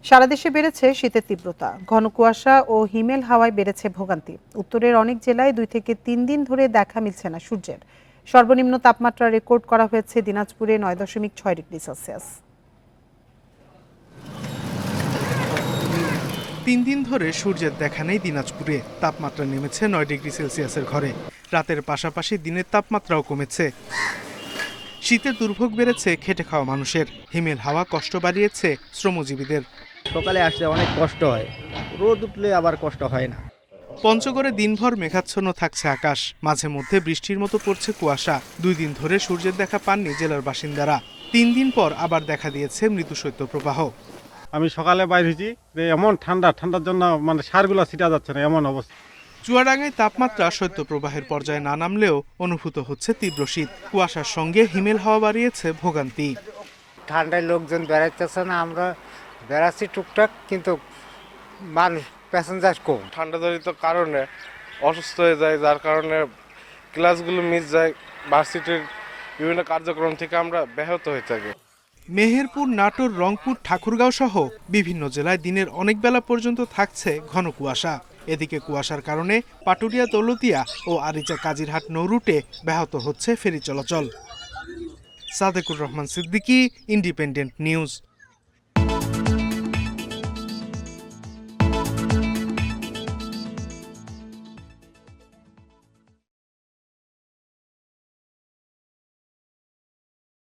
সারা দেশে বেড়েছে শীতের তীব্রতা, ঘন কুয়াশা ও হিমেল হাওয়ায় বেড়েছে ভোগান্তি। উত্তরের অনেক জেলায় 2 থেকে 3 দিন ধরে দেখা মিলছে না সূর্যের। সর্বনিম্ন তাপমাত্রা রেকর্ড করা হয়েছে দিনাজপুরে 9.6 ডিগ্রি সেলসিয়াস। 3 দিন ধরে সূর্যের দেখা নেই দিনাজপুরে। তাপমাত্রা নেমেছে 9 ডিগ্রি সেলসিয়াসের ঘরে। রাতের পাশাপাশি দিনের তাপমাত্রাও কমেছে। শীতের দুর্ভোগ বেড়েছে খেটে খাওয়া মানুষের। হিমেল হাওয়া কষ্ট বাড়িয়েছে শ্রমজীবীদের। সকালে আসলে অনেক কষ্ট হয়, রোদ উঠলে আবার কষ্ট হয় না। পঞ্চগড়ে দিনভর মেঘাচ্ছন্ন থাকছে আকাশ, মাঝে মধ্যে বৃষ্টির মতো পড়ছে কুয়াশা। 2 দিন ধরে সূর্যের দেখা পাননি জেলার বাসিন্দারা। 3 দিন পর আবার দেখা দিয়েছে মৃদু শৈত্যপ্রবাহ। আমি সকালে বাইর হয়েছি, এমন ঠান্ডার জন্য মানে সারগুলো ছিটা যাচ্ছে না, এমন অবস্থা। চুয়াডাঙ্গায় তাপমাত্রা শৈত্যপ্রবাহের পর্যায়ে না নামলেও অনুভূত হচ্ছে তীব্র শীত। কুয়াশার সঙ্গে হিমেল হাওয়া বাড়িয়েছে ভোগান্তি। ঠান্ডায় লোকজন বেড়াইতেছে না, আমরা বেড়াচ্ছি টুকটাক, কিন্তু মানুষ প্যাসেঞ্জার কম। ঠান্ডাজনিত কারণে অসুস্থ হয়ে যায়, যার কারণে ক্লাসগুলো মিস যায়। ভার্সিটির বিভিন্ন কার্যক্রম থেকে আমরা ব্যাহত হয়ে থাকি। মেহেরপুর, নাটোর, রংপুর, ঠাকুরগাঁও সহ বিভিন্ন জেলায় দিনের অনেক বেলা পর্যন্ত থাকছে ঘন কুয়াশা। এদিকে কুয়াশার কারণে পাটুরিয়া, দৌলতিয়া ও আরিচা কাজিরহাট নৌ রুটে ব্যাহত হচ্ছে ফেরি চলাচল। Sadequr Rahman Siddiqui, independent news.